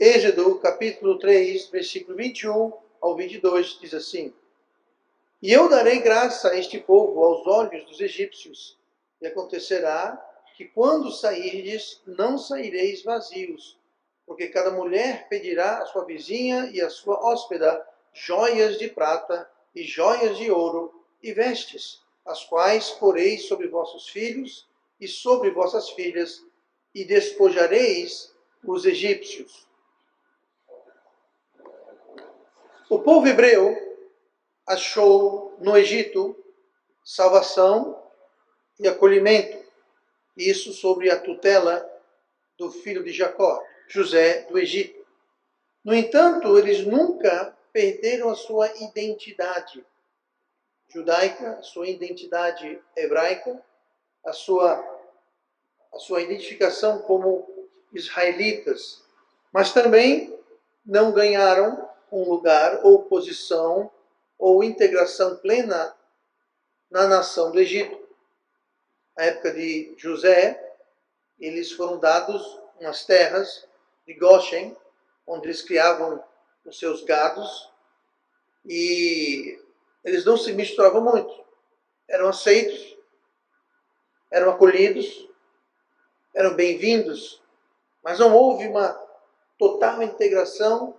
Êxodo, capítulo 3, versículo 21 ao 22, diz assim: E eu darei graça a este povo aos olhos dos egípcios, e acontecerá que quando sairdes, não saireis vazios, porque cada mulher pedirá à sua vizinha e à sua hóspeda joias de prata e joias de ouro e vestes, as quais poreis sobre vossos filhos e sobre vossas filhas, e despojareis os egípcios. O povo hebreu achou no Egito salvação e acolhimento. Isso sob a tutela do filho de Jacó, José do Egito. No entanto, eles nunca perderam a sua identidade judaica, a sua identidade hebraica, a sua identificação como israelitas. Mas também não ganharam um lugar ou posição ou integração plena na nação do Egito. Na época de José, eles foram dados umas terras de Goshen, onde eles criavam os seus gados, e eles não se misturavam muito. Eram aceitos, eram acolhidos, eram bem-vindos, mas não houve uma total integração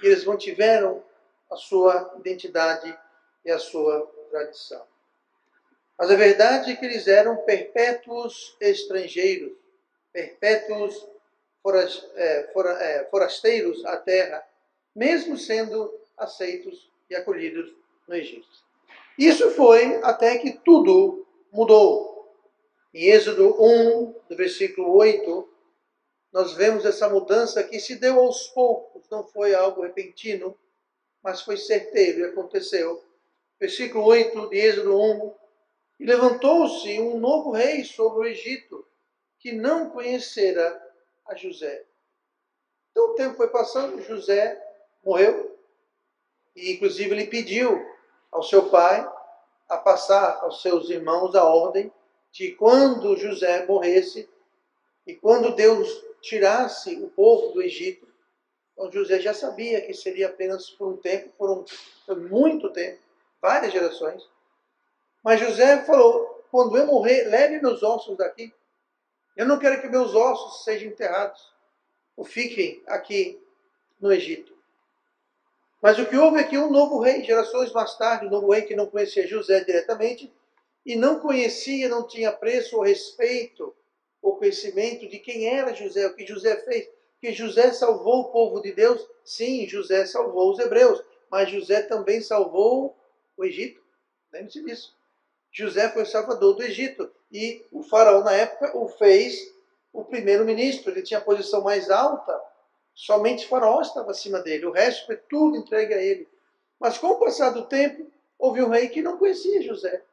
e eles mantiveram a sua identidade e a sua tradição. Mas a verdade é que eles eram perpétuos estrangeiros, perpétuos forasteiros à terra, mesmo sendo aceitos e acolhidos no Egito. Isso foi até que tudo mudou. Em Êxodo 1, do versículo 8, nós vemos essa mudança que se deu aos poucos, não foi algo repentino, mas foi certeiro e aconteceu. Versículo 8 de Êxodo 1, E levantou-se um novo rei sobre o Egito, que não conhecera a José. Então o tempo foi passando, José morreu, e inclusive ele pediu ao seu pai a passar aos seus irmãos a ordem de quando José morresse, e quando Deus tirasse o povo do Egito, então José já sabia que seria apenas por um tempo, por muito tempo, várias gerações. Mas José falou, quando eu morrer, leve meus ossos daqui. Eu não quero que meus ossos sejam enterrados, ou fiquem aqui no Egito. Mas o que houve é que um novo rei, gerações mais tarde, um novo rei que não conhecia José diretamente, e não conhecia, não tinha apreço ou respeito, ou conhecimento de quem era José, o que José fez. Que José salvou o povo de Deus? Sim, José salvou os hebreus, mas José também salvou o Egito. Lembre-se disso. José foi o salvador do Egito. E o faraó, na época, o fez o primeiro-ministro. Ele tinha a posição mais alta. Somente o faraó estava acima dele. O resto foi tudo entregue a ele. Mas com o passar do tempo, houve um rei que não conhecia José.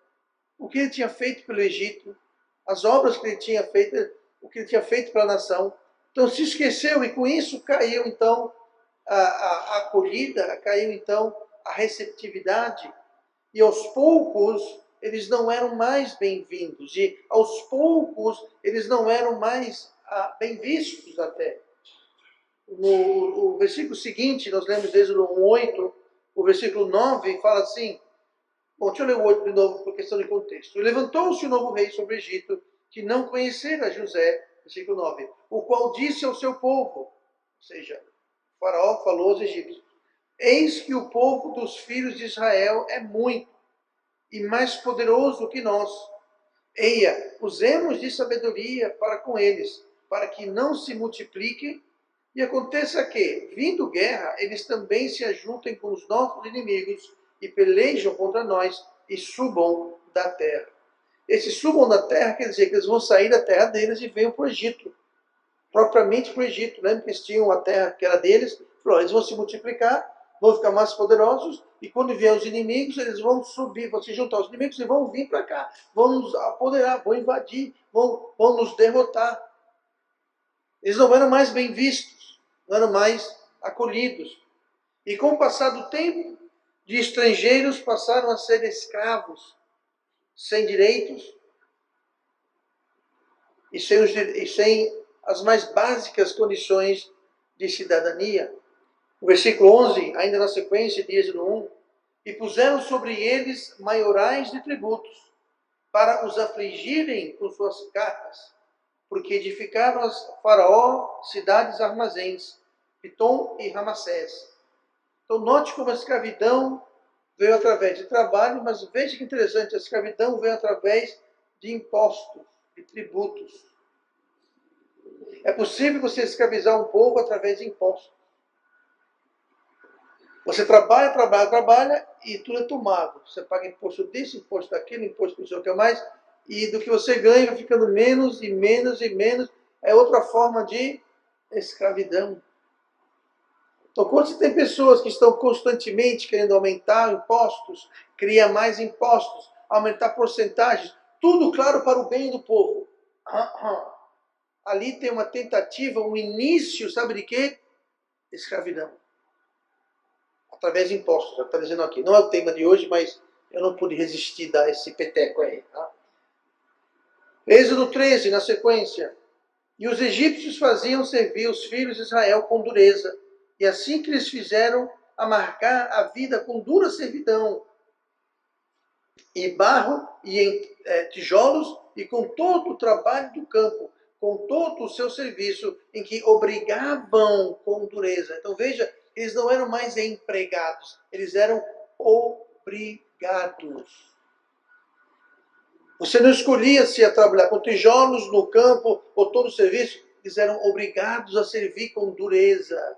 O que ele tinha feito pelo Egito, as obras que ele tinha feito, o que ele tinha feito para a nação. Então se esqueceu e com isso caiu então a acolhida, caiu então a receptividade. E aos poucos eles não eram mais bem-vindos. E aos poucos eles não eram mais bem vistos até. No versículo seguinte, nós lemos Êxodo 1:8, o versículo 9 fala assim. Bom, deixa eu ler o 8 de novo por questão de contexto. E levantou-se o novo rei sobre o Egito, que não conhecera José, versículo 9, o qual disse ao seu povo, ou seja, o faraó falou aos egípcios, eis que o povo dos filhos de Israel é muito, e mais poderoso que nós. Eia, usemos de sabedoria para com eles, para que não se multipliquem, e aconteça que, vindo guerra, eles também se ajuntem com os nossos inimigos, e pelejam contra nós e subam da terra. Esse subam da terra quer dizer que eles vão sair da terra deles e venham para o Egito. Propriamente para o Egito. Lembra que eles tinham a terra que era deles? Falou, eles vão se multiplicar, vão ficar mais poderosos, e quando vier os inimigos, eles vão subir, vão se juntar aos inimigos e vão vir para cá. Vão nos apoderar, vão invadir, vão nos derrotar. Eles não eram mais bem vistos, não eram mais acolhidos. E com o passar do tempo, de estrangeiros passaram a ser escravos, sem direitos e sem as mais básicas condições de cidadania. O versículo 11, ainda na sequência de Êxodo 1, e puseram sobre eles maiorais de tributos, para os afligirem com suas cargas, porque edificaram as Faraó cidades armazéns, Pitom e Ramassés. Então note como a escravidão veio através de trabalho, mas veja que interessante, a escravidão veio através de impostos, de tributos. É possível você escravizar um povo através de impostos. Você trabalha e tudo é tomado. Você paga imposto disso, imposto daquilo, imposto não sei o que mais, e do que você ganha vai ficando menos e menos e menos. É outra forma de escravidão. Então, quando você tem pessoas que estão constantemente querendo aumentar impostos, criar mais impostos, aumentar porcentagens, tudo, claro, para o bem do povo. Ali tem uma tentativa, um início, sabe de quê? Escravidão. Através de impostos, está dizendo aqui. Não é o tema de hoje, mas eu não pude resistir a dar esse peteco aí. Tá? Êxodo 13, na sequência. E os egípcios faziam servir os filhos de Israel com dureza. E assim que eles fizeram amargar a vida com dura servidão, e barro, e em tijolos, e com todo o trabalho do campo, com todo o seu serviço, em que obrigavam com dureza. Então veja, eles não eram mais empregados, eles eram obrigados. Você não escolhia se ia trabalhar com tijolos no campo ou todo o serviço, eles eram obrigados a servir com dureza.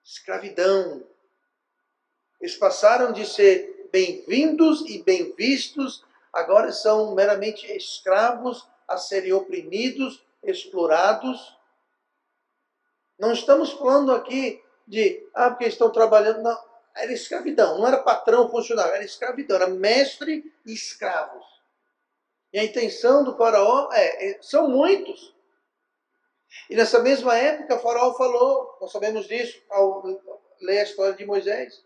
Escravidão. Eles passaram de ser bem-vindos e bem vistos, agora são meramente escravos a serem oprimidos, explorados. Não estamos falando aqui de, porque estão trabalhando, não. Era escravidão, não era patrão, funcionário, era escravidão, era mestre e escravos. E a intenção do faraó são muitos. E nessa mesma época, o faraó falou, nós sabemos disso, ao ler a história de Moisés.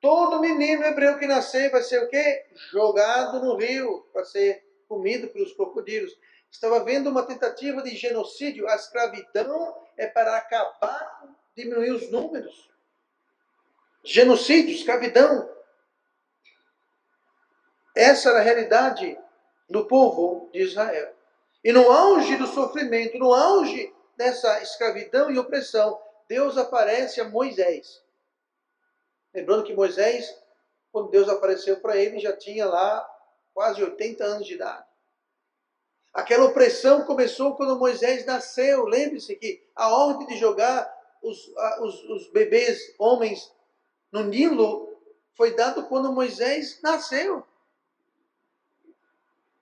Todo menino hebreu que nascer vai ser o quê? Jogado no rio, para ser comido pelos crocodilos. Estava havendo uma tentativa de genocídio. A escravidão é para acabar, diminuir os números. Genocídio, escravidão. Essa era a realidade do povo de Israel. E no auge do sofrimento, no auge dessa escravidão e opressão, Deus aparece a Moisés. Lembrando que Moisés, quando Deus apareceu para ele, já tinha lá quase 80 anos de idade. Aquela opressão começou quando Moisés nasceu. Lembre-se que a ordem de jogar os bebês homens no Nilo foi dado quando Moisés nasceu.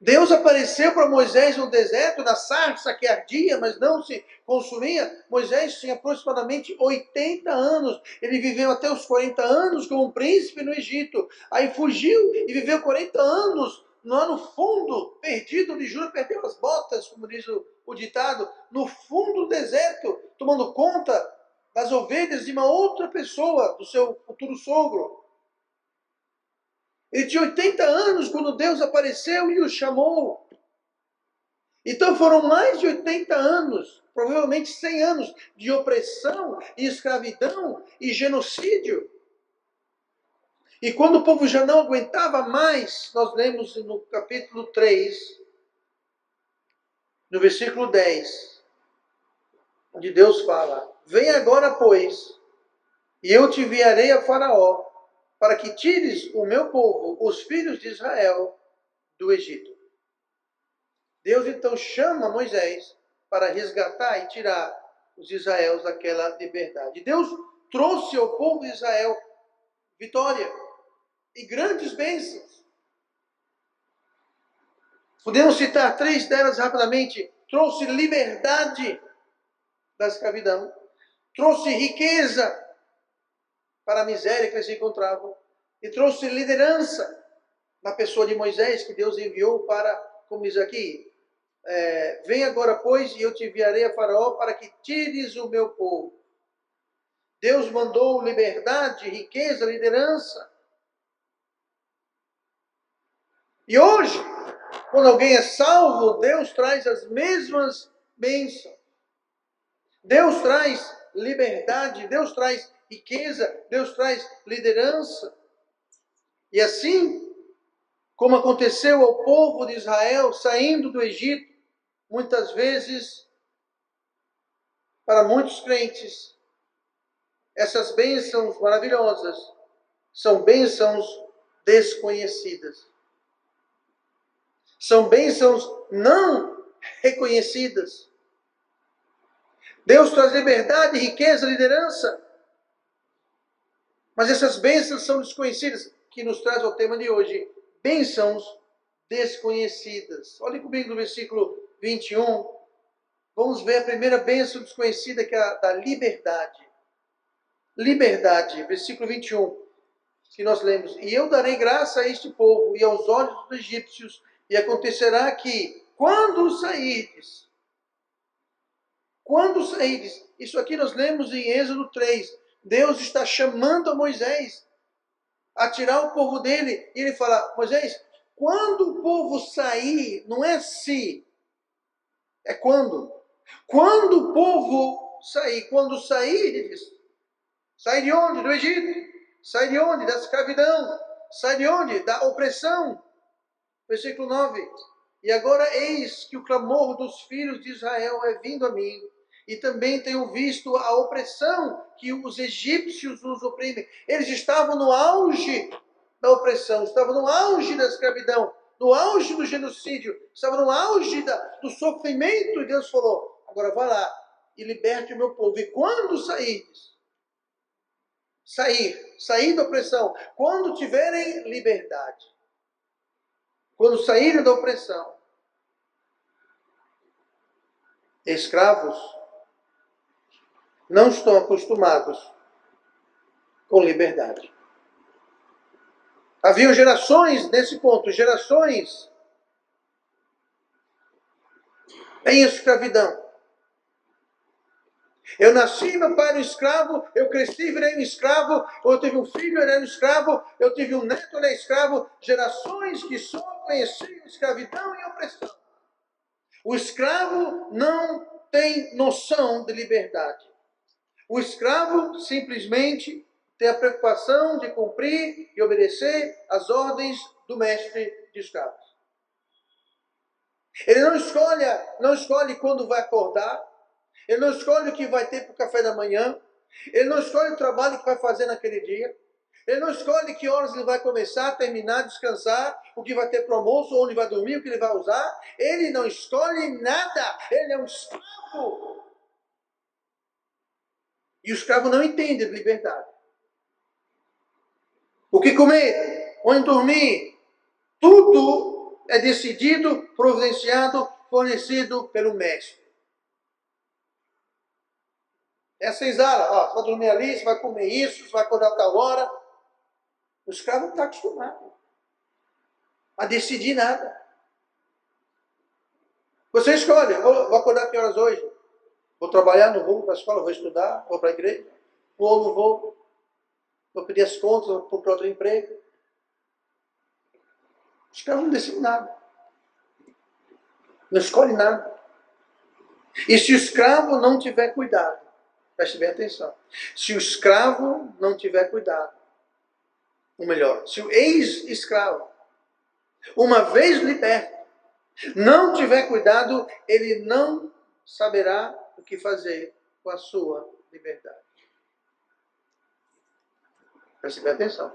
Deus apareceu para Moisés no deserto, na sarça que ardia, mas não se consumia. Moisés tinha aproximadamente 80 anos. Ele viveu até os 40 anos como um príncipe no Egito. Aí fugiu e viveu 40 anos lá no fundo, perdido, de juro, perdeu as botas, como diz o ditado, no fundo do deserto, tomando conta das ovelhas de uma outra pessoa, do seu futuro sogro. Ele tinha 80 anos quando Deus apareceu e o chamou. Então foram mais de 80 anos, provavelmente 100 anos, de opressão e escravidão e genocídio. E quando o povo já não aguentava mais, nós lemos no capítulo 3, no versículo 10, onde Deus fala: Vem agora, pois, e eu te enviarei a Faraó, para que tires o meu povo, os filhos de Israel, do Egito. Deus então chama Moisés para resgatar e tirar os israeus daquela liberdade. Deus trouxe ao povo de Israel vitória e grandes bênçãos. Podemos citar 3 delas rapidamente. Trouxe liberdade da escravidão, trouxe riqueza para a miséria que eles se encontravam, e trouxe liderança na pessoa de Moisés, que Deus enviou para, como diz aqui, vem agora, pois, e eu te enviarei a Faraó para que tires o meu povo. Deus mandou liberdade, riqueza, liderança. E hoje, quando alguém é salvo, Deus traz as mesmas bênçãos. Deus traz liberdade, Deus traz riqueza, Deus traz liderança. E assim como aconteceu ao povo de Israel saindo do Egito, muitas vezes, para muitos crentes, essas bênçãos maravilhosas são bênçãos desconhecidas. São bênçãos não reconhecidas. Deus traz liberdade, riqueza, liderança. Mas essas bênçãos são desconhecidas, que nos traz ao tema de hoje. Bênçãos desconhecidas. Olhe comigo no versículo 21. Vamos ver a primeira bênção desconhecida, que é a da liberdade. Liberdade, versículo 21, que nós lemos. E eu darei graça a este povo e aos olhos dos egípcios, e acontecerá que, quando saídes, isso aqui nós lemos em Êxodo 3, Deus está chamando a Moisés a tirar o povo dele. E ele fala: Moisés, quando o povo sair, não é se, é quando. Quando o povo sair, quando saíres, sai de onde? Do Egito. Sai de onde? Da escravidão. Sai de onde? Da opressão. Versículo 9. E agora eis que o clamor dos filhos de Israel é vindo a mim, e também tenho visto a opressão que os egípcios os oprimem. Eles estavam no auge da opressão, estavam no auge da escravidão, no auge do genocídio, estavam no auge do sofrimento. E Deus falou: agora vá lá e liberte o meu povo. E quando saíres, sair da opressão, quando tiverem liberdade, quando saírem da opressão, escravos não estão acostumados com liberdade. Haviam gerações nesse ponto, gerações em escravidão. Eu nasci, meu pai era um escravo, eu cresci, virei um escravo, ou eu tive um filho, ele era um escravo, eu tive um neto, ele é escravo. Gerações que só conheciam escravidão e opressão. O escravo não tem noção de liberdade. O escravo simplesmente tem a preocupação de cumprir e obedecer às ordens do mestre de escravos. Ele não escolhe quando vai acordar, ele não escolhe o que vai ter para o café da manhã, ele não escolhe o trabalho que vai fazer naquele dia, ele não escolhe que horas ele vai começar, terminar, descansar, o que vai ter para o almoço, onde vai dormir, o que ele vai usar. Ele não escolhe nada, ele é um escravo. E o escravo não entende de liberdade. O que comer, onde dormir, tudo é decidido, providenciado, fornecido pelo mestre. É a senzala: ó, você vai dormir ali, você vai comer isso, você vai acordar a tal hora. O escravo não está acostumado a decidir nada. Você escolhe: vou acordar que horas hoje? Vou trabalhar, não vou para a escola, vou estudar, vou para a igreja, ou não vou. Vou pedir as contas, vou procurar outro emprego. O escravo não decide nada. Não escolhe nada. E se o escravo não tiver cuidado, preste bem atenção. Se o escravo não tiver cuidado, ou melhor, se o ex-escravo, uma vez liberto, não tiver cuidado, ele não saberá o que fazer com a sua liberdade. Preste bem atenção.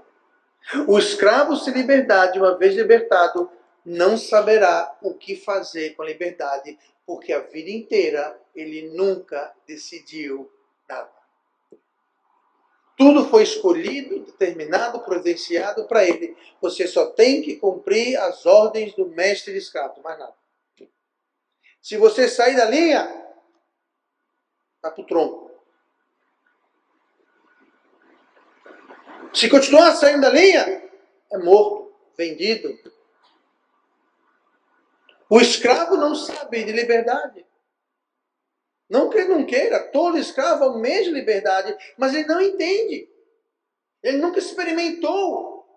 O escravo sem liberdade, uma vez libertado, não saberá o que fazer com a liberdade, porque a vida inteira ele nunca decidiu nada. Tudo foi escolhido, determinado, providenciado para ele. Você só tem que cumprir as ordens do mestre de escravo, mais nada. Se você sair da linha, está para o tronco. Se continuar saindo da linha, é morto, vendido. O escravo não sabe de liberdade. Não que ele não queira, todo escravo almeja liberdade, mas ele não entende. Ele nunca experimentou.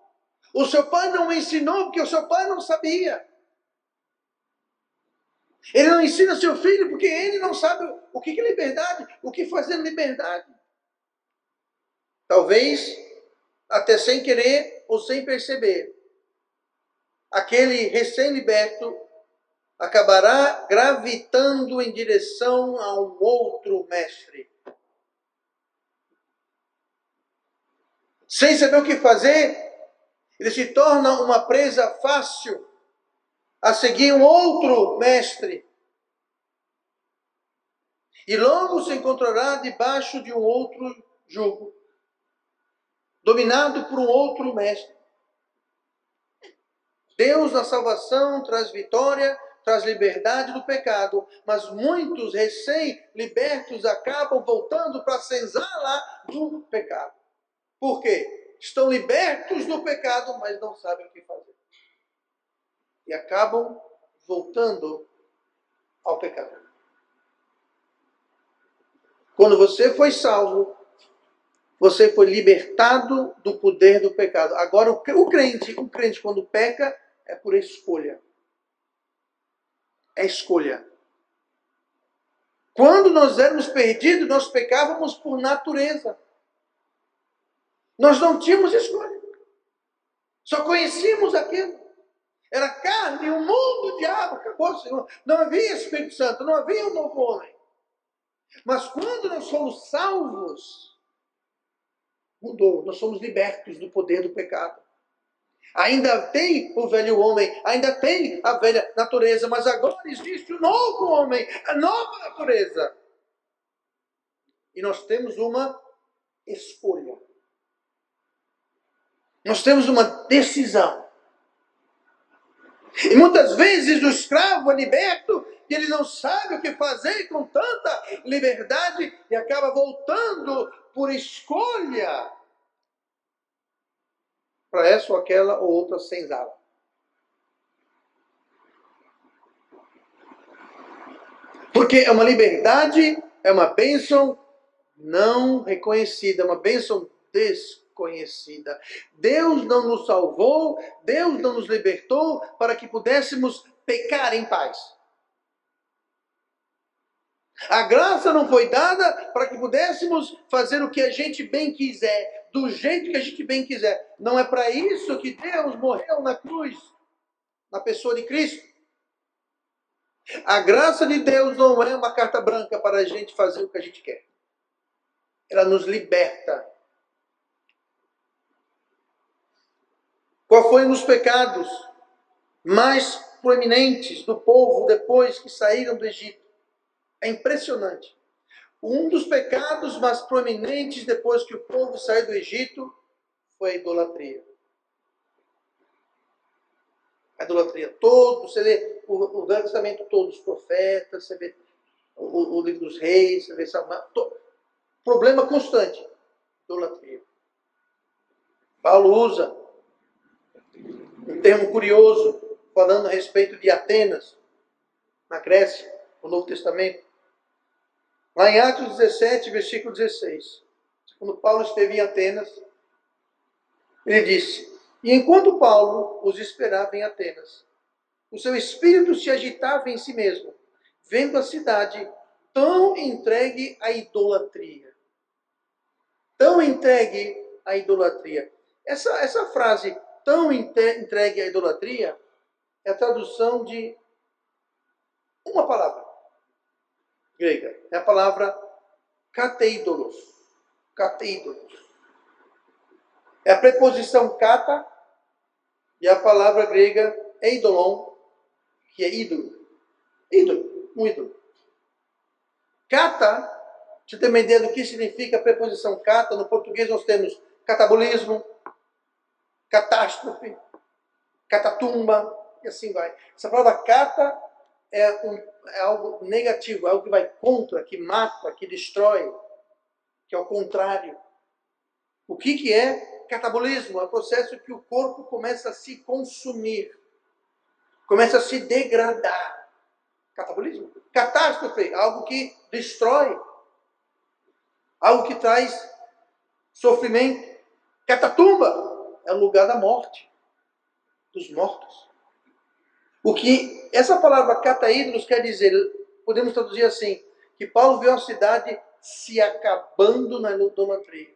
O seu pai não o ensinou, porque o seu pai não sabia. Ele não ensina seu filho porque ele não sabe o que é liberdade, o que fazer liberdade. Talvez, até sem querer ou sem perceber, aquele recém-liberto acabará gravitando em direção a um outro mestre. Sem saber o que fazer, ele se torna uma presa fácil a seguir um outro mestre. E logo se encontrará debaixo de um outro jugo, dominado por um outro mestre. Deus na salvação traz vitória, traz liberdade do pecado, mas muitos recém-libertos acabam voltando para a senzala do pecado. Por quê? Estão libertos do pecado, mas não sabem o que fazer. E acabam voltando ao pecado. Quando você foi salvo, você foi libertado do poder do pecado. Agora, o crente quando peca, é por escolha. É escolha. Quando nós éramos perdidos, nós pecávamos por natureza. Nós não tínhamos escolha. Só conhecíamos aquilo. Era carne, o mundo, o diabo, acabou, Senhor. Não havia Espírito Santo, não havia um novo homem. Mas quando nós somos salvos, mudou. Nós somos libertos do poder do pecado. Ainda tem o velho homem, ainda tem a velha natureza, mas agora existe o novo homem, a nova natureza. E nós temos uma escolha. Nós temos uma decisão. E muitas vezes o escravo é liberto e ele não sabe o que fazer com tanta liberdade e acaba voltando por escolha para essa ou aquela ou outra senzala. Porque é uma liberdade, é uma bênção não reconhecida, é uma bênção desconhecida. Deus não nos salvou, Deus não nos libertou para que pudéssemos pecar em paz. A graça não foi dada para que pudéssemos fazer o que a gente bem quiser, do jeito que a gente bem quiser. Não é para isso que Deus morreu na cruz, na pessoa de Cristo. A graça de Deus não é uma carta branca para a gente fazer o que a gente quer. Ela nos liberta. Qual foi um dos pecados mais proeminentes do povo depois que saíram do Egito? É impressionante. Um dos pecados mais proeminentes depois que o povo saiu do Egito foi a idolatria. A idolatria. Você lê o Velho Testamento todo, os profetas, você vê o livro dos reis, você vê problema constante. Idolatria. Paulo usa um termo curioso, falando a respeito de Atenas, na Grécia, no Novo Testamento. Lá em Atos 17, versículo 16. Quando Paulo esteve em Atenas, ele disse: e enquanto Paulo os esperava em Atenas, o seu espírito se agitava em si mesmo, vendo a cidade tão entregue à idolatria. Tão entregue à idolatria. Essa frase, tão entregue à idolatria, é a tradução de uma palavra grega. É a palavra kateidolos. Kateidolos. É a preposição kata e a palavra grega eidolon, que é ídolo. Ídolo, um ídolo. Kata, você tem uma ideia do que significa a preposição kata? No português nós temos catabolismo, catástrofe, catatumba, e assim vai. Essa palavra kata é algo negativo, é algo que vai contra, que mata, que destrói, que é o contrário. O que é catabolismo? É o processo que o corpo começa a se consumir, começa a se degradar. Catabolismo. Catástrofe, algo que destrói, algo que traz sofrimento. Catatumba é o lugar da morte, dos mortos. O que essa palavra cataídros quer dizer, podemos traduzir assim, que Paulo viu a cidade se acabando na idolatria,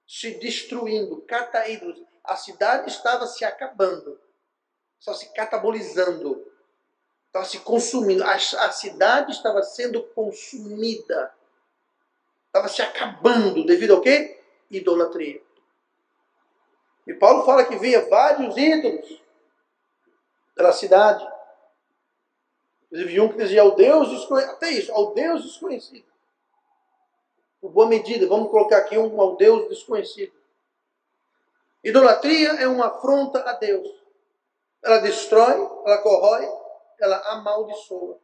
se destruindo, cataídros. A cidade estava se acabando, estava se catabolizando, estava se consumindo. A cidade estava sendo consumida, estava se acabando devido ao quê? Idolatria. E Paulo fala que via vários ídolos pela cidade. Inclusive um que dizia ao Deus desconhecido, até isso, ao Deus desconhecido. Por boa medida, vamos colocar aqui um ao Deus desconhecido. Idolatria é uma afronta a Deus. Ela destrói, ela corrói, ela amaldiçoa.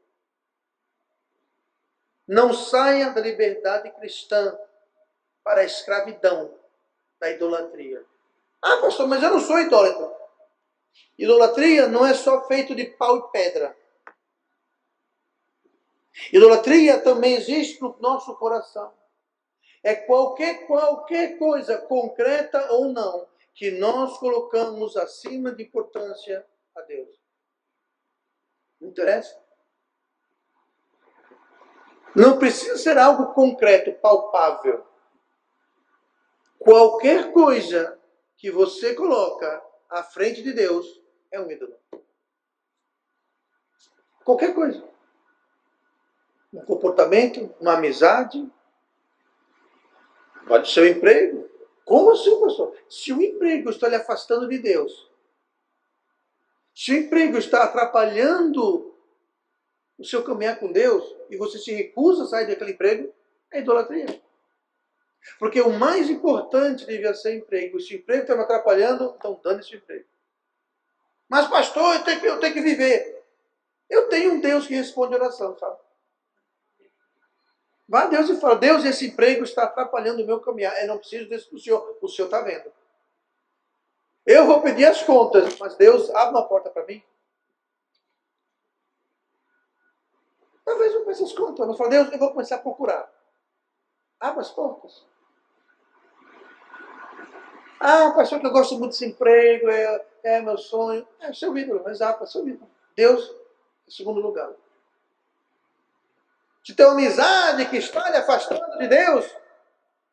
Não saia da liberdade cristã para a escravidão da idolatria. Ah, pastor, mas eu não sou idólatra. Idolatria não é só feito de pau e pedra. Idolatria também existe no nosso coração. É qualquer coisa, concreta ou não, que nós colocamos acima de importância a Deus. Não interessa? Não precisa ser algo concreto, palpável. Qualquer coisa que você coloca à frente de Deus é um ídolo. Qualquer coisa. Um comportamento, uma amizade, pode ser um emprego. Como assim, pastor? Se o emprego está lhe afastando de Deus, se o emprego está atrapalhando o seu caminhar com Deus e você se recusa a sair daquele emprego, é idolatria. Porque o mais importante devia ser emprego. Se o emprego está me atrapalhando, então dane esse emprego. Mas pastor, eu tenho que viver. Eu tenho um Deus que responde oração, sabe? Vá a Deus e fala, Deus, esse emprego está atrapalhando o meu caminhar. Eu não preciso desse do Senhor. O Senhor está vendo. Eu vou pedir as contas, mas Deus abre uma porta para mim. Talvez eu peça as contas, mas falo, Deus, eu vou começar a procurar. Abra as portas. Ah, pastor, que eu gosto muito desse emprego, é meu sonho. É seu ídolo, exato, é seu ídolo. Deus, em segundo lugar. Se tem uma amizade que está lhe afastando de Deus,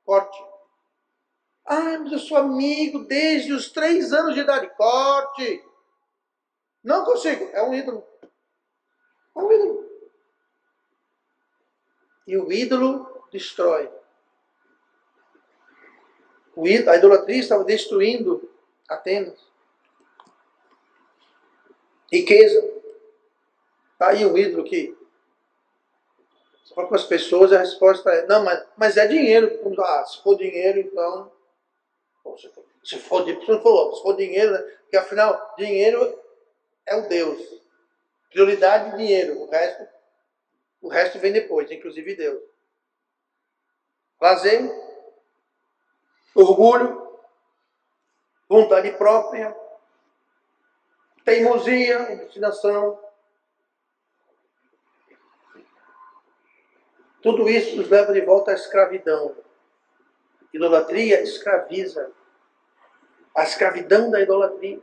corte. Ah, mas eu sou amigo desde os 3 anos de idade. Corte. Não consigo. É um ídolo. É um ídolo. E o ídolo destrói. A idolatria estava destruindo Atenas. Riqueza. Está aí um ídolo que você fala com as pessoas, a resposta é, não, mas é dinheiro. Ah, se for dinheiro, então... Se for dinheiro, né? Porque afinal, dinheiro é o Deus. Prioridade, dinheiro. O resto vem depois, inclusive Deus. Lazer, orgulho, vontade própria, teimosia, obstinação. Tudo isso nos leva de volta à escravidão. Idolatria escraviza. A escravidão da idolatria.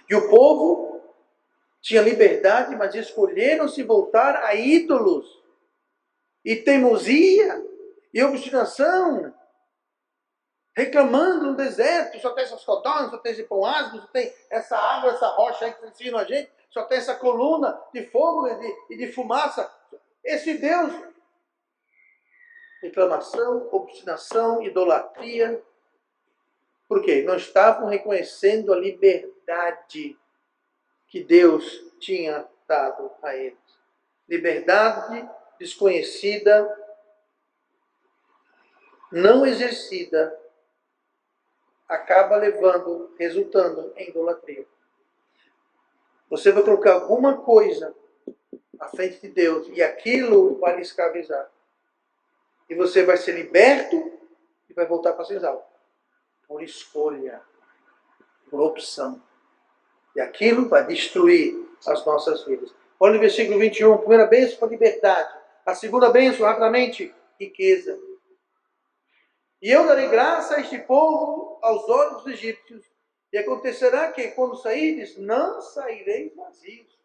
E o povo tinha liberdade, mas escolheram se voltar a ídolos. E teimosia e obstinação. Reclamando no deserto, só tem essas codornas, só tem esse pão ácido, só tem essa água, essa rocha aí que ensinam a gente, só tem essa coluna de fogo e de fumaça. Esse Deus, reclamação, obstinação, idolatria. Por quê? Não estavam reconhecendo a liberdade que Deus tinha dado a eles. Liberdade desconhecida, não exercida, acaba resultando em idolatria. Você vai colocar alguma coisa à frente de Deus e aquilo vai lhe escravizar. E você vai ser liberto e vai voltar para senzala. Por escolha, por opção. E aquilo vai destruir as nossas vidas. Olha no versículo 21, a primeira bênção foi liberdade. A segunda bênção, rapidamente, riqueza. E eu darei graça a este povo aos olhos dos egípcios, E acontecerá que quando saíres, não saireis vazios.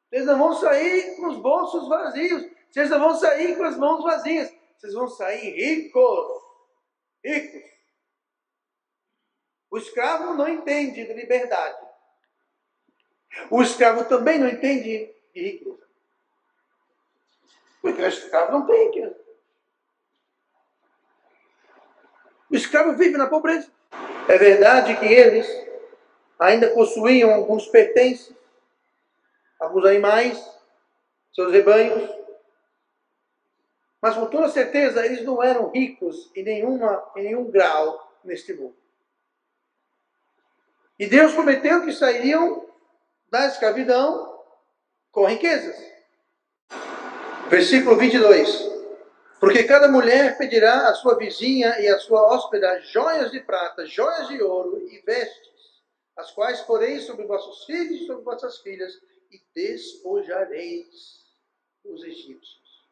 Vocês não vão sair com os bolsos vazios. Vocês não vão sair com as mãos vazias. Vocês vão sair ricos. Ricos. O escravo não entende de liberdade. O escravo também não entende de riqueza. Porque o escravo não tem riqueza. O escravo vive na pobreza. É verdade que eles ainda possuíam alguns pertences, alguns animais, seus rebanhos, mas com toda certeza eles não eram ricos em nenhum grau neste mundo. E Deus prometeu que sairiam da escravidão com riquezas. Versículo 22. Porque cada mulher pedirá à sua vizinha e à sua hóspeda joias de prata, joias de ouro e vestes, as quais poreis sobre vossos filhos e sobre vossas filhas, e despojareis os egípcios.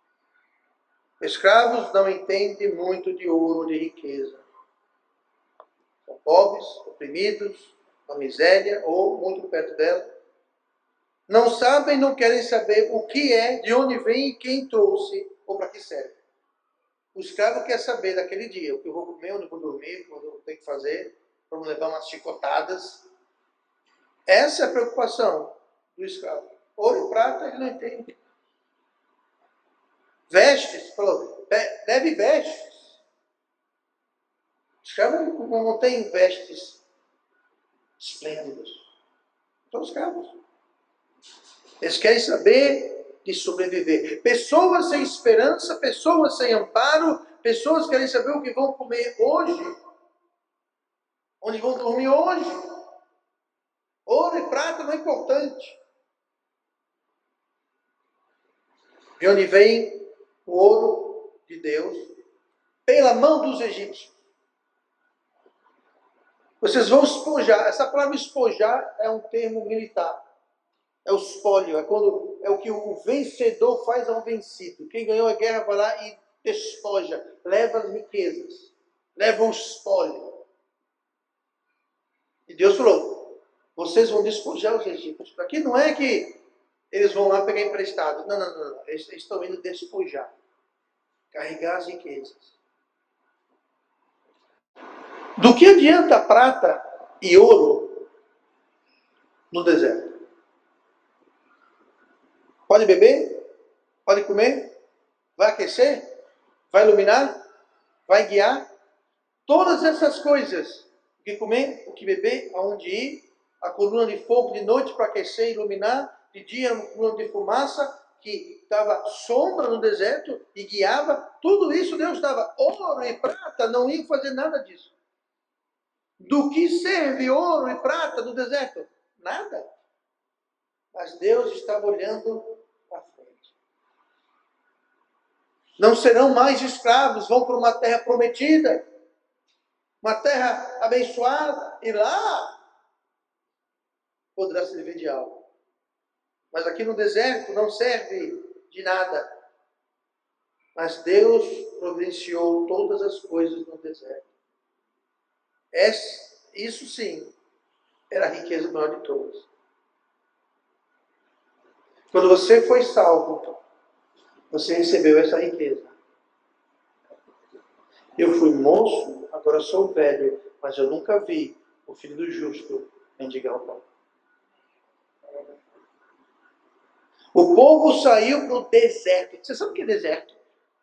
Escravos não entendem muito de ouro, de riqueza. São pobres, oprimidos, na miséria ou muito perto dela. Não sabem, não querem saber o que é, de onde vem e quem trouxe ou para que serve. O escravo quer saber daquele dia o que eu vou comer, onde eu vou dormir, o que eu tenho que fazer, para não levar umas chicotadas. Essa é a preocupação do escravo. Ouro e prata ele não entende. Vestes, falou, deve vestes. O escravo não tem vestes esplêndidas. São escravos. Eles querem saber de sobreviver. Pessoas sem esperança, pessoas sem amparo, pessoas querem saber o que vão comer hoje, onde vão dormir hoje. Ouro e prata não é importante. De onde vem o ouro de Deus? Pela mão dos egípcios. Vocês vão espojar. Essa palavra espojar é um termo militar. É o espólio, é o que o vencedor faz ao vencido. Quem ganhou a guerra vai lá e despoja, leva as riquezas, leva o espólio. E Deus falou, vocês vão despojar os egípcios. Aqui não é que eles vão lá pegar emprestado. Não. Eles estão indo despojar, carregar as riquezas. Do que adianta prata e ouro no deserto? Pode beber? Pode comer? Vai aquecer? Vai iluminar? Vai guiar? Todas essas coisas. O que comer? O que beber? Aonde ir? A coluna de fogo de noite para aquecer e iluminar? De dia uma coluna de fumaça que dava sombra no deserto e guiava. Tudo isso Deus dava. Ouro e prata não iam fazer nada disso. Do que serve ouro e prata no deserto? Nada. Mas Deus estava olhando para frente. Não serão mais escravos, vão para uma terra prometida, uma terra abençoada, e lá poderá servir de algo. Mas aqui no deserto não serve de nada. Mas Deus providenciou todas as coisas no deserto. Isso sim era a riqueza maior de todas. Quando você foi salvo, você recebeu essa riqueza. Eu fui moço, agora sou velho, mas eu nunca vi o filho do justo mendigar o pão. O povo saiu para o deserto. Você sabe o que é deserto?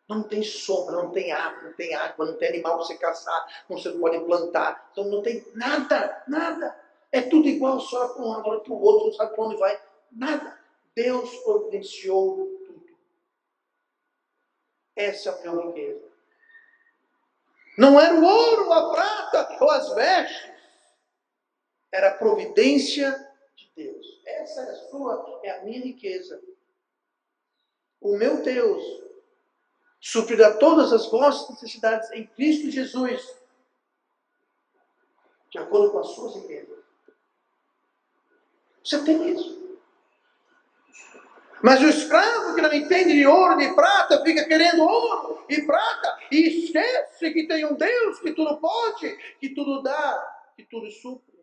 Não tem sombra, não tem árvore, não tem água, não tem animal para você caçar, você não pode plantar. Então não tem nada. É tudo igual, só para um lado, para o outro, não sabe para onde vai. Nada. Deus providenciou tudo. Essa é a minha riqueza. Não era o ouro, a prata ou as vestes. Era a providência de Deus. Essa é a minha riqueza. O meu Deus suprirá todas as vossas necessidades em Cristo Jesus, de acordo com as suas riquezas. Você tem isso. Mas o escravo que não entende de ouro, de prata, fica querendo ouro e prata e esquece que tem um Deus que tudo pode, que tudo dá, e tudo supre.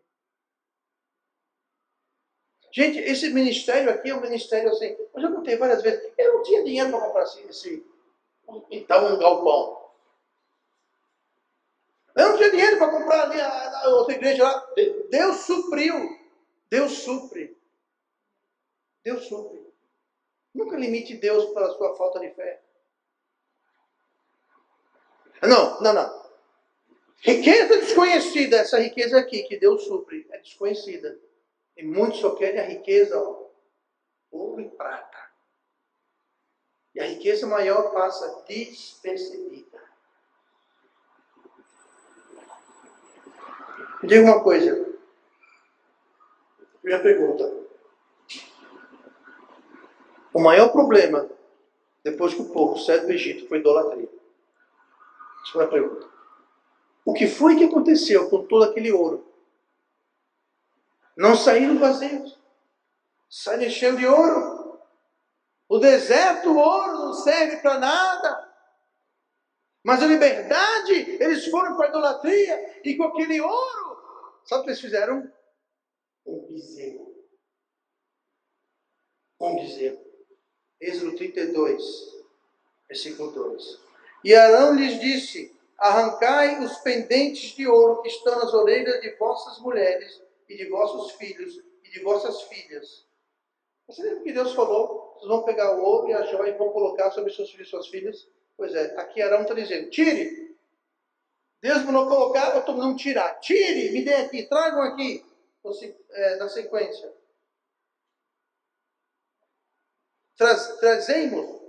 Gente, esse ministério aqui é um ministério assim, eu já contei várias vezes, eu não tinha dinheiro para comprar um galpão. Eu não tinha dinheiro para comprar ali a outra igreja lá. Deus supriu. Deus supre. Deus supre. Nunca limite Deus pela sua falta de fé. Não. Riqueza desconhecida, essa riqueza aqui que Deus supre, é desconhecida. E muitos só querem a riqueza, ouro e prata. E a riqueza maior passa despercebida. Me diga uma coisa. Primeira pergunta. O maior problema, depois que o povo saiu do Egito, foi idolatria. Segunda pergunta. O que foi que aconteceu com todo aquele ouro? Não saíram vazios. Saíram cheios de ouro. O deserto, o ouro não serve para nada. Mas a liberdade, eles foram para a idolatria. E com aquele ouro, sabe o que eles fizeram? Um bezerro. Um bezerro. Êxodo 32, versículo 2. E Arão lhes disse: arrancai os pendentes de ouro que estão nas orelhas de vossas mulheres, e de vossos filhos, e de vossas filhas. Você lembra que Deus falou? Vocês vão pegar o ouro e a joia e vão colocar sobre seus filhos e suas filhas? Pois é, aqui Arão está dizendo: tire. Deus mandou colocar, eu estou mandando tirar. Tire, me dê aqui, tragam aqui. Na sequência. Trazemos.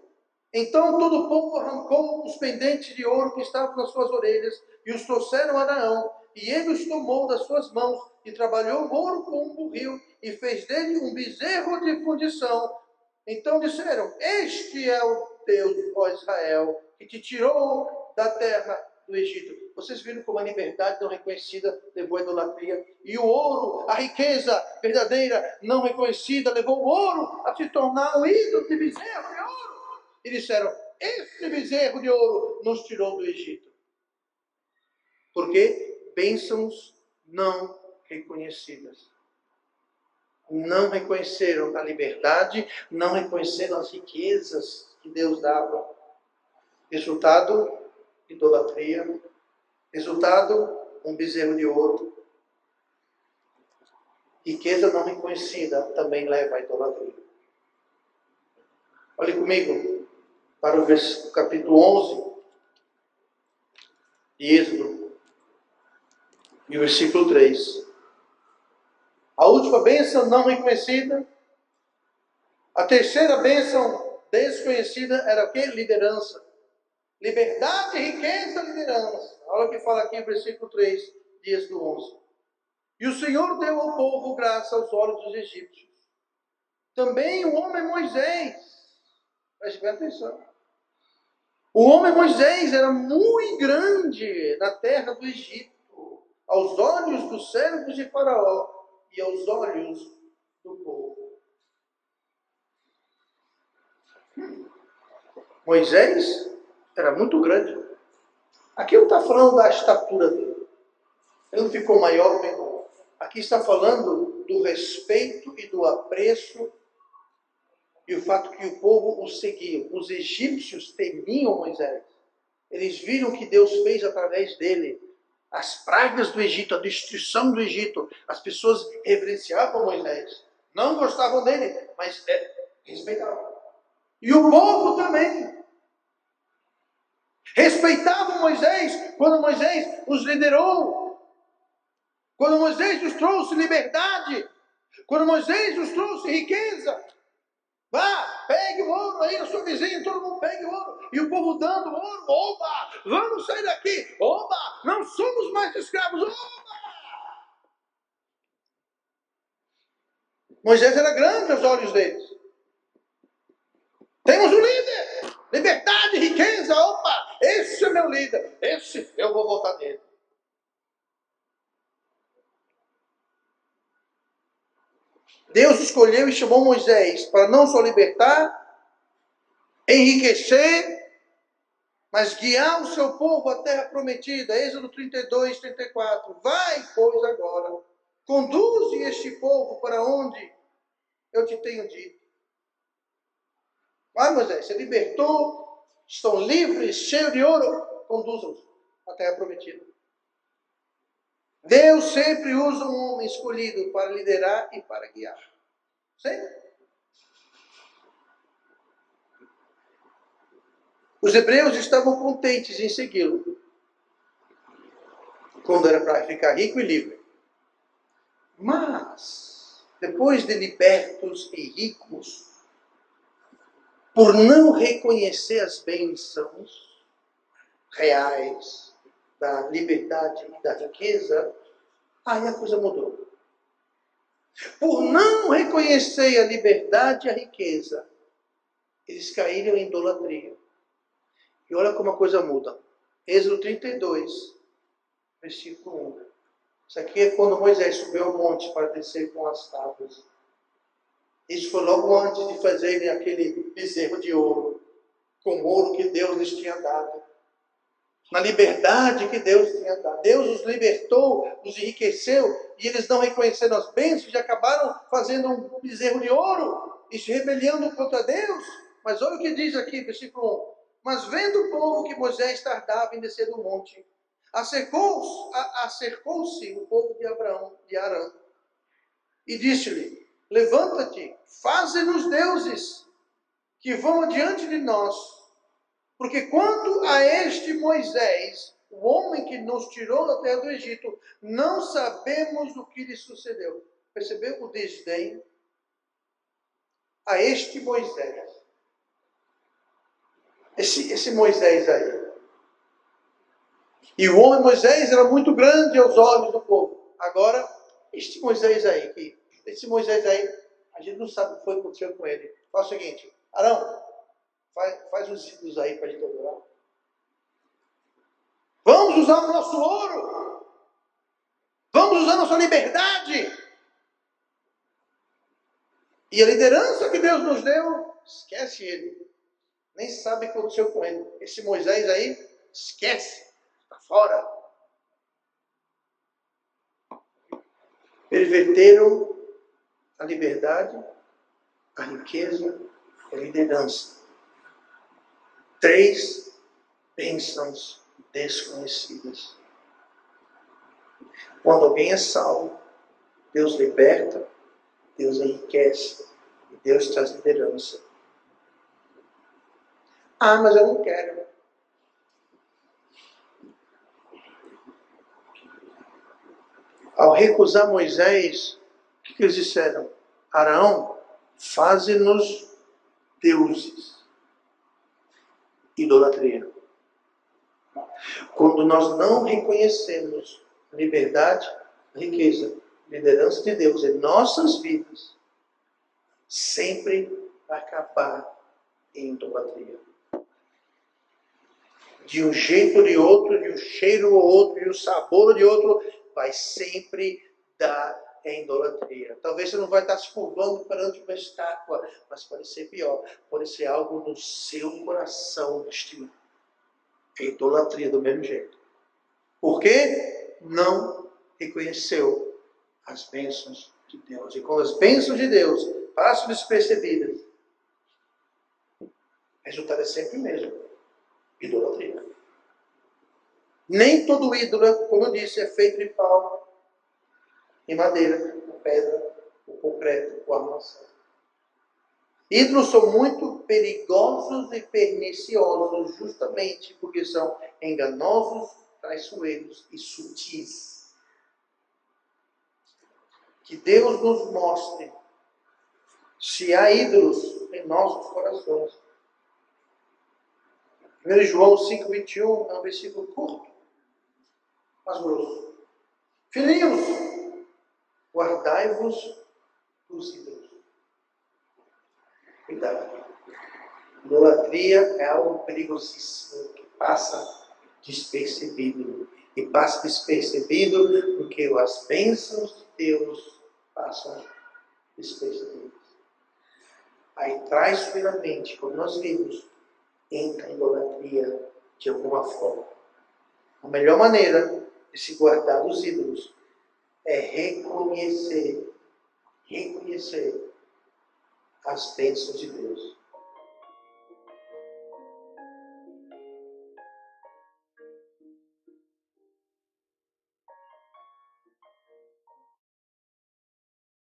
Então todo o povo arrancou os pendentes de ouro que estavam nas suas orelhas e os trouxeram a Arão. E ele os tomou das suas mãos e trabalhou o ouro com um burril e fez dele um bezerro de fundição. Então disseram: este é o Deus, ó Israel, que te tirou da terra do Egito. Vocês viram como a liberdade não reconhecida levou a idolatria. E o ouro, a riqueza verdadeira não reconhecida, levou o ouro a se tornar um ídolo de bezerro de ouro. E disseram: este bezerro de ouro nos tirou do Egito. Porque bênçãos não reconhecidas. Não reconheceram a liberdade, não reconheceram as riquezas que Deus dava. Resultado, idolatria. Resultado, um bezerro de ouro. Riqueza não reconhecida também leva à idolatria. Olhe comigo para o capítulo 11 de Êxodo e o versículo 3. A última bênção não reconhecida. A terceira bênção desconhecida era o quê? Liderança. Liberdade, riqueza, liderança. Olha o que fala aqui no versículo 3 de Êxodo 11. E o Senhor deu ao povo graça aos olhos dos egípcios. Também o homem Moisés. Preste bem atenção. O homem Moisés era muito grande na terra do Egito, aos olhos dos servos de Faraó e aos olhos do povo. Moisés era muito grande. Aqui não está falando da estatura dele. Ele não ficou maior ou menor. Aqui está falando do respeito e do apreço e o fato que o povo o seguia. Os egípcios temiam Moisés. Eles viram o que Deus fez através dele. As pragas do Egito, a destruição do Egito. As pessoas reverenciavam Moisés. Não gostavam dele, mas respeitavam. E o povo também. Respeitavam Moisés quando Moisés os liderou. Quando Moisés nos trouxe liberdade. Quando Moisés nos trouxe riqueza. Vá, pegue o ouro aí na sua vizinha, todo mundo pegue o ouro. E o povo dando ouro, oba, vamos sair daqui, oba, não somos mais escravos, oba. Moisés era grande aos olhos deles. Temos um líder, liberdade, riqueza, opa, esse é meu líder, esse eu vou votar nele. Deus escolheu e chamou Moisés para não só libertar, enriquecer mas guiar o seu povo à terra prometida. Êxodo 32, 34. Vai, pois, agora, conduze este povo para onde eu te tenho dito. Vai, Moisés, você libertou, estão livres, cheios de ouro, conduzam-os à terra prometida. Deus sempre usa um homem escolhido para liderar e para guiar. Sempre. Os hebreus estavam contentes em segui-lo, quando era para ficar rico e livre. Mas, depois de libertos e ricos, por não reconhecer as bênçãos reais da liberdade e da riqueza, aí a coisa mudou. Por não reconhecer a liberdade e a riqueza, eles caíram em idolatria. E olha como a coisa muda. Êxodo 32, versículo 1. Isso aqui é quando Moisés subiu ao monte para descer com as tábuas. Isso foi logo antes de fazerem aquele bezerro de ouro, com o ouro que Deus lhes tinha dado. Na liberdade que Deus tinha dado. Deus os libertou, os enriqueceu, e eles não reconheceram as bênçãos e acabaram fazendo um bezerro de ouro e se rebelando contra Deus. Mas olha o que diz aqui, versículo 1. Mas vendo o povo que Moisés tardava em descer do monte, acercou-se o povo de Arã, e disse-lhe: levanta-te, faze-nos deuses, que vão adiante de nós. Porque quanto a este Moisés, o homem que nos tirou da terra do Egito, não sabemos o que lhe sucedeu. Percebeu o desdém? A este Moisés. Esse Moisés aí. E o homem Moisés era muito grande aos olhos do povo. Agora, esse Moisés aí, a gente não sabe o que foi que aconteceu com ele. Faz o seguinte, Arão, faz uns ídolos aí para a gente adorar. Vamos usar o nosso ouro. Vamos usar a nossa liberdade. E a liderança que Deus nos deu, esquece ele. Nem sabe o que aconteceu com ele. Esse Moisés aí, esquece. Está fora. Perverteram a liberdade, a riqueza e a liderança. 3 bênçãos desconhecidas. Quando alguém é salvo, Deus liberta, Deus enriquece e Deus traz liderança. Ah, mas eu não quero. Ao recusar Moisés, o que eles disseram? Arão, faze-nos deuses. Idolatria. Quando nós não reconhecemos a liberdade, a riqueza, a liderança de Deus em nossas vidas, sempre vai acabar em idolatria. De um jeito ou de outro, de um cheiro ou outro, de um sabor ou de outro, vai sempre dar em idolatria. Talvez você não vai estar se curvando perante uma estátua, mas pode ser pior. Pode ser algo no seu coração neste momento. É idolatria do mesmo jeito. Por quê? Não reconheceu as bênçãos de Deus. E quando as bênçãos de Deus passam despercebidas, o resultado é sempre o mesmo. Idolatria. Nem todo ídolo, como eu disse, é feito de pau, de madeira, de pedra, ou concreto, ou armação. Ídolos são muito perigosos e perniciosos justamente porque são enganosos, traiçoeiros e sutis. Que Deus nos mostre se há ídolos em nossos corações. 1 João 5,21 é um versículo curto, mas grosso. Filhinhos, guardai-vos dos ídolos. Cuidado. Idolatria é algo perigosíssimo que passa despercebido. E passa despercebido porque as bênçãos de Deus passam despercebidas. Aí traiçoeiramente, como nós vimos, entra a idolatria de alguma forma. A melhor maneira de se guardar dos ídolos é reconhecer as bênçãos de Deus.